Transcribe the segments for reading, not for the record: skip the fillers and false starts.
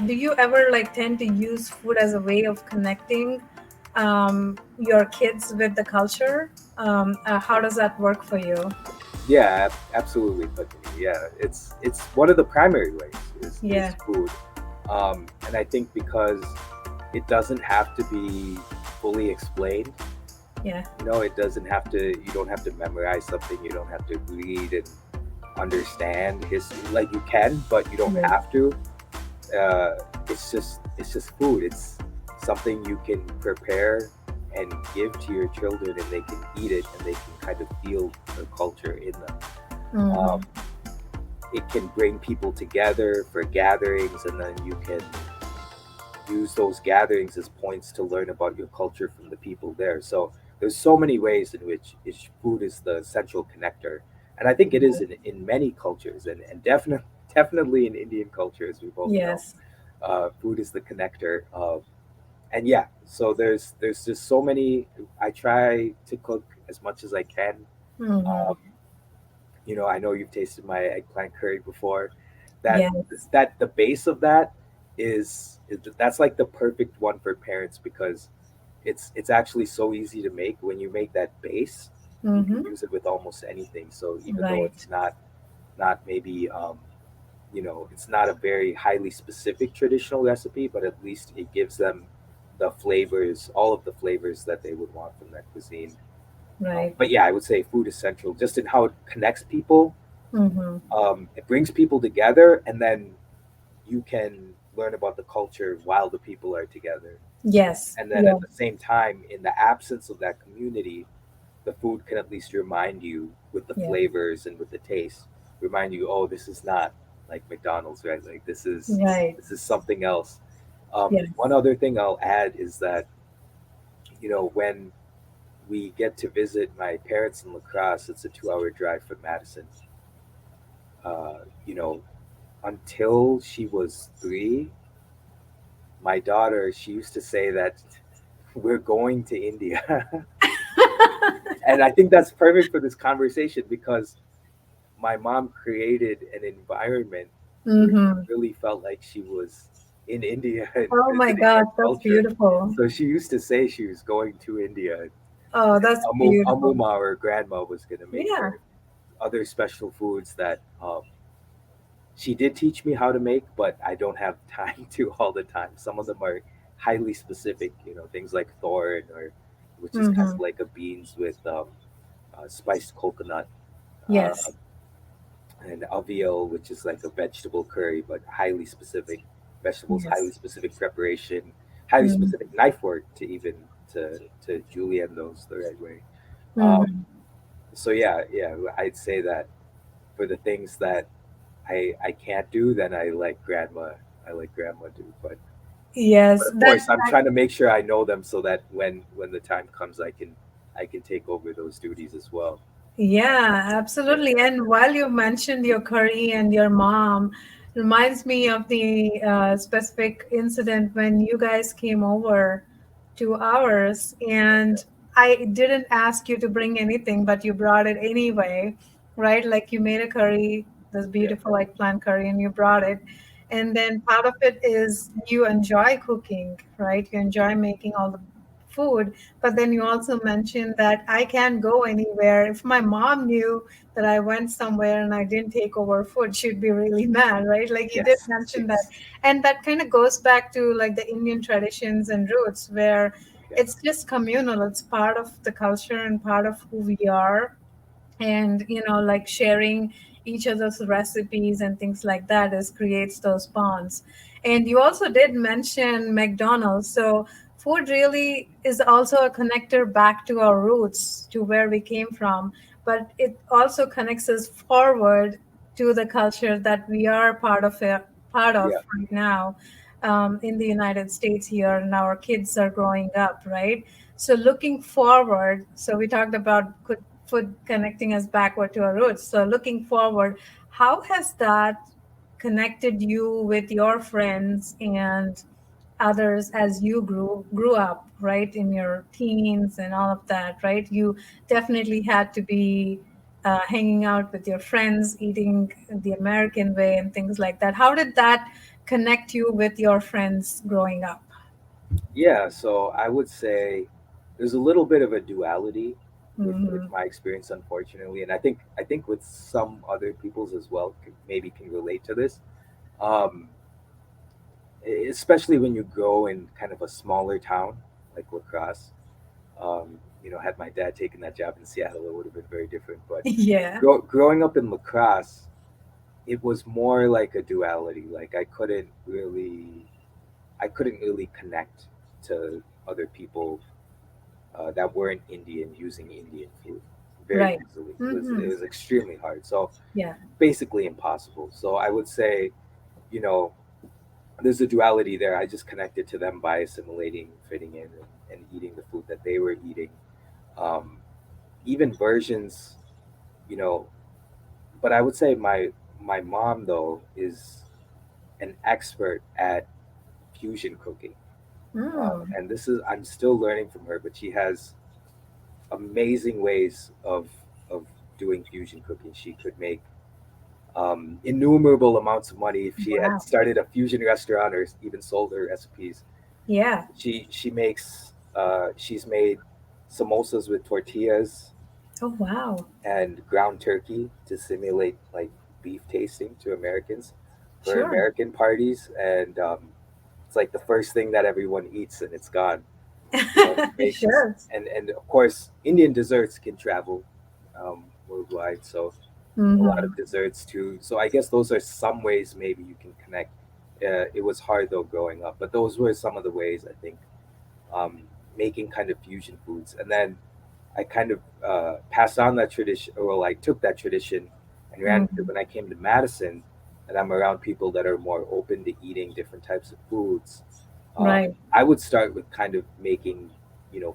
Do you ever like tend to use food as a way of connecting your kids with the culture? How does that work for you? Yeah, absolutely, Patini. Yeah, it's one of the primary ways is Yeah, food, and I think because it doesn't have to be fully explained. yeah, It doesn't have to. You don't have to memorize something. You don't have to read and understand history. Like you can, but you don't yes, have to. Uh, it's just food. It's something you can prepare and give to your children, and they can eat it, and they can kind of feel the culture in them. mm-hmm. Um, it can bring people together for gatherings, and then you can use those gatherings as points to learn about your culture from the people there. So there's so many ways in which food is the central connector, and I think it is in many cultures, and definitely in Indian culture, as we both know. Yes, Food is the connector of, and yeah. So there's just so many. I try to cook as much as I can. mm-hmm. Um, I know you've tasted my eggplant curry before. That Yes, that the base of that is that's like the perfect one for parents because it's actually so easy to make. When you make that base, you can mm-hmm. use it with almost anything. So even though it's Right, not maybe it's not a very highly specific traditional recipe, but at least it gives them the flavors, all of the flavors that they would want from that cuisine. right, But yeah, I would say food is central just in how it connects people. mm-hmm. It brings people together, and then you can learn about the culture while the people are together. Yes, And then yeah, at the same time, in the absence of that community, the food can at least remind you with the yeah, flavors and with the taste, remind you, oh, this is not like McDonald's, right? Like right, this is something else. yes, One other thing I'll add is that when we get to visit my parents in La Crosse, it's a 2-hour drive from Madison. Uh, you know, until she was 3, my daughter, she used to say that we're going to India. And I think that's perfect for this conversation because my mom created an environment where she mm-hmm. really felt like she was in India and Oh my visiting gosh, our that's culture. beautiful. So she used to say she was going to India, Oh, and that's beautiful. Amuma, or grandma, was going to make Yeah, her other special foods that she did teach me how to make, but I don't have time to all the time. Some of them are highly specific, things like thorn, or which is kind mm-hmm. of like a beans with spiced coconut, uh, Yes, and avial, which is like a vegetable curry, but highly specific vegetables, highly yes. specific preparation, highly Mm-hmm. specific knife work to even to julienne those the right way. Um, Mm-hmm. so yeah, I'd say that for the things that I can't do, then I like grandma do. But Yes, of that course, I'm trying to make sure I know them so that when the time comes, I can take over those duties as well. yeah, Yeah, absolutely. And while you mentioned your curry and your mom, reminds me of the specific incident when you guys came over to ours, and I didn't ask you to bring anything, but you brought it anyway, right? Like you made a curry, this yeah, beautiful eggplant curry, and you brought it. And then part of it is you enjoy cooking, right? You enjoy making all the food, but then you also mentioned that I can't go anywhere. If my mom knew that I went somewhere and I didn't take over food, she'd be really mad, right? Like you did yes, mention that. yes, And that kind of goes back to like the Indian traditions and roots where yeah, it's just communal. It's part of the culture and part of who we are. And, like sharing each other's recipes and things like that is creates those bonds. And you also did mention McDonald's. So food really is also a connector back to our roots, to where we came from, but it also connects us forward to the culture that we are part of yeah, right now, in the United States here, and our kids are growing up, right? So looking forward, so we talked about food connecting us backward to our roots. So looking forward, how has that connected you with your friends and others as you grew up, right, in your teens and all of that, right? You definitely had to be hanging out with your friends, eating the American way and things like that. How did that connect you with your friends growing up? Yeah, so I would say there's a little bit of a duality with Mm-hmm. my experience, unfortunately, and I think with some other people's as well, maybe can relate to this. Um, Especially when you grow in kind of a smaller town like La Crosse. Had my dad taken that job in Seattle, it would have been very different. But Yeah. growing up in La Crosse, it was more like a duality. Like I couldn't really connect to other people that weren't Indian using Indian food very Right. easily. It Mm-hmm. was extremely hard. So Yeah. basically impossible. So I would say, you know, there's a duality there. I just connected to them by assimilating, fitting in, and eating the food that they were eating. Um, Even versions, you know. But I would say my mom though is an expert at fusion cooking, Mm. and this is I'm still learning from her. But she has amazing ways of doing fusion cooking. She could make innumerable amounts of money if she had Wow. started a fusion restaurant or even sold her recipes. Yeah. She's made samosas with tortillas Oh, wow. and ground turkey to simulate like beef tasting to Americans for Sure. American parties, and it's like the first thing that everyone eats, and it's gone. She makes this, Sure. and of course, Indian desserts can travel worldwide, so a lot Mm-hmm. of desserts too. So I guess those are some ways maybe you can connect. It was hard though growing up, but those were some of the ways I think, um, making kind of fusion foods, and then I kind of passed on that tradition, or well, I took that tradition and ran with it Mm-hmm. when I came to Madison, and I'm around people that are more open to eating different types of foods. Right. I would start with kind of making,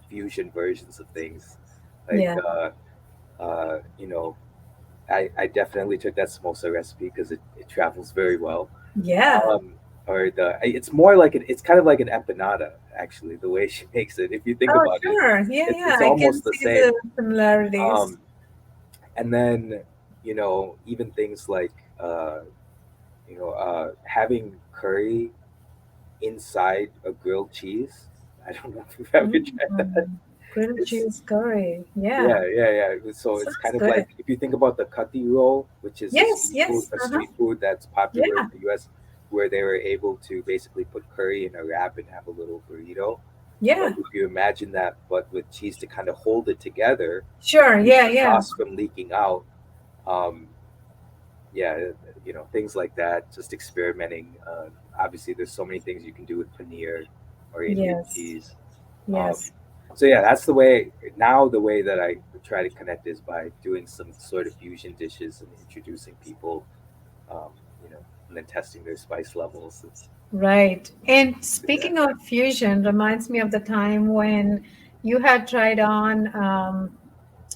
fusion versions of things, like Yeah. you know, I definitely took that samosa recipe because it travels very well. Yeah. Um, or it's more like it's kind of like an empanada actually, the way she makes it. If you think Oh, about it, sure. Yeah, yeah. it's I can almost the see the same. similarities. Um, and then even things like having curry inside a grilled cheese. I don't know if you've ever tried that. Mm. Grilled It's cheese curry. Yeah, Yeah. yeah, yeah. So it's Sounds kind of good. like if you think about the kati roll, which is Yes, yes. a Uh-huh. street food that's popular in Yeah. the U.S., where they were able to basically put curry in a wrap and have a little burrito. But Yeah. if you imagine that, but with cheese to kind of hold it together, Sure. keep Yeah, the yeah. sauce from leaking out. Um, yeah, things like that. Just experimenting. Obviously, there's so many things you can do with paneer or Indian Yes. cheese. Um, Yes. so yeah, that's the way. Now the way that I try to connect is by doing some sort of fusion dishes and introducing people, um, you know, and then testing their spice levels. It's Right. And yeah, speaking of fusion, reminds me of the time when you had tried on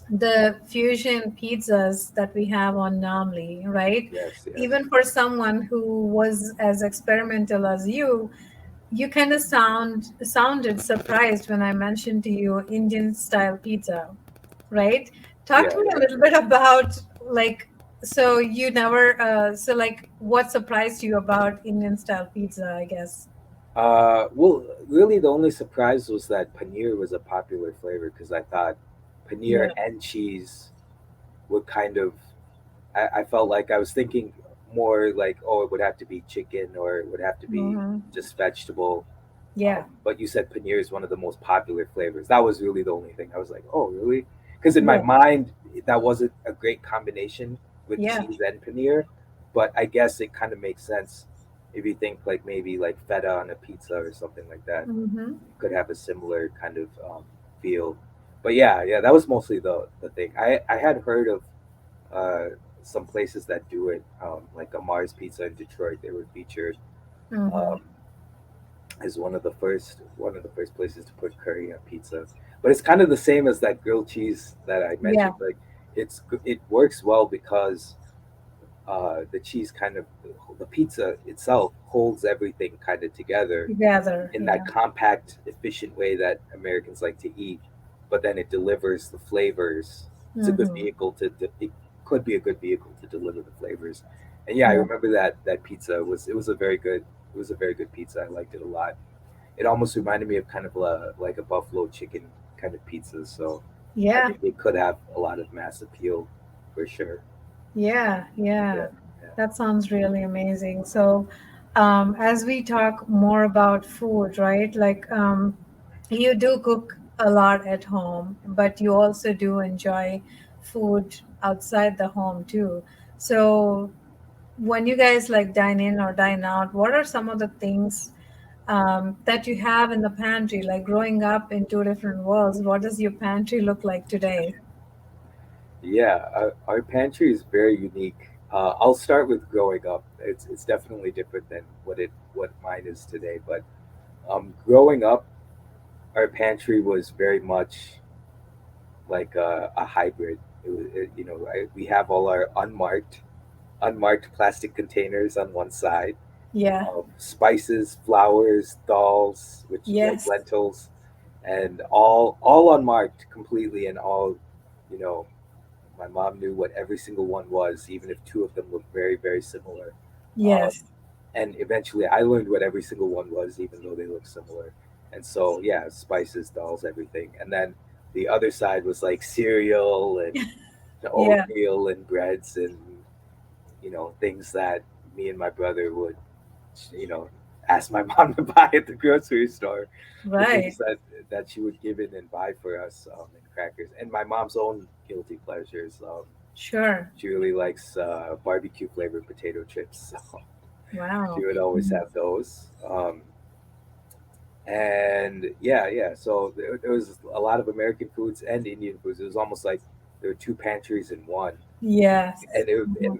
the fusion pizzas that we have on Namli, right? yes, yes, Even for someone who was as experimental as you kind of sounded surprised when I mentioned to you Indian style pizza, right? Talk yeah, to me a yeah. little bit about like so you never so like what surprised you about Indian style pizza, I guess. Well, really, the only surprise was that paneer was a popular flavor because I thought paneer Yeah. and cheese would kind of. I felt like I was thinking more like, oh, it would have to be chicken or it would have to be Hmm. just vegetable. Yeah. But you said paneer is one of the most popular flavors. That was really the only thing. I was like, oh, really? Because in my Yeah. mind, that wasn't a great combination with Yeah. cheese and paneer. But I guess it kind of makes sense if you think like maybe like feta on a pizza or something like that. Hmm. It could have a similar kind of feel. But yeah, yeah, that was mostly the thing. I had heard of uh, some places that do it, like a Mars Pizza in Detroit. They were featured Hmm. um, as one of the first places to put curry on pizza. But it's kind of the same as that grilled cheese that I Yeah. mentioned. Like it works well because the cheese kind of the pizza itself holds everything kind of together Together. in Yeah. that compact, efficient way that Americans like to eat. But then it delivers the flavors. It's a good Hmm. vehicle it could be a good vehicle to deliver the flavors. And yeah, I Yeah. remember that pizza was it was a very good was a very good pizza. I liked it a lot. It almost reminded me of kind of like a buffalo chicken kind of pizza. So I Yeah. think it could have a lot of mass appeal for sure. Yeah, Yeah, yeah, yeah, that sounds really amazing. So, as we talk more about food, right? Like, you do cook a lot at home, but you also do enjoy food outside the home too. So, when you guys like dine in or dine out, what are some of the things that you have in the pantry? Like growing up in two different worlds, what does your pantry look like today? yeah. Our pantry is very unique. I'll start with growing up. It's definitely different than what mine is today. But growing up, our pantry was very much like a hybrid. We have all our unmarked plastic containers on one side, Yeah. spices, flours, dals, which like Yes. lentils, and all unmarked completely, and all, you know, my mom knew what every single one was, even if two of them looked very very similar. Um, Yes. and eventually, I learned what every single one was, even though they look similar. And so, yeah, spices, dals, everything, and then the other side was like cereal and Yeah. oatmeal and breads and things that me and my brother would you know ask my mom to buy at the grocery store, the Right. things that she would give in and buy for us, and crackers, and my mom's own guilty pleasures. Sure. She really likes barbecue flavored potato chips, so she Wow. would always Mhm. have those. And yeah, so there was a lot of American foods and Indian foods. It was almost like there were two pantries in one, Yes. and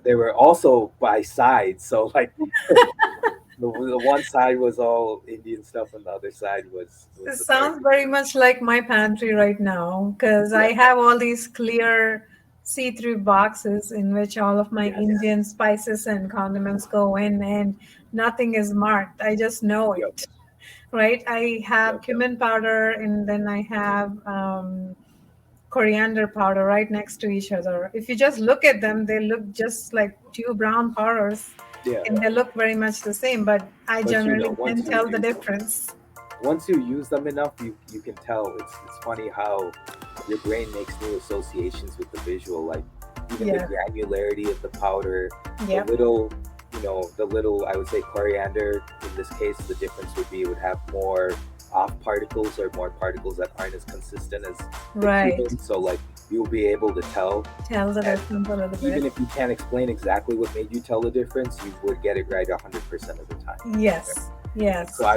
they were also by sides. So like the one side was all Indian stuff, and the other side was This sounds American very food. much like my pantry right now because Yeah. I have all these clear see-through boxes in which all of my Yes. Indian spices and condiments go in, and nothing is marked. I just know Yep. it, right? I have Yep. cumin powder, and then I have coriander powder right next to each other. If you just look at them, they look just like two brown powders Yeah. and they look very much the same, but I But generally once can you tell the use difference. them enough, you can tell. It's funny how your brain makes new associations with the visual, like even the Yeah. granularity of the powder, the Yep. little, the little, I would say, coriander. In this case, the difference would be it would have more off particles or more particles that aren't as consistent as the Right. cumin. So like you'll be able to tell, Tell the and difference a little even bit. if you can't explain exactly what made you tell the difference, you would get it right 100% of the time. Yes. So Yes.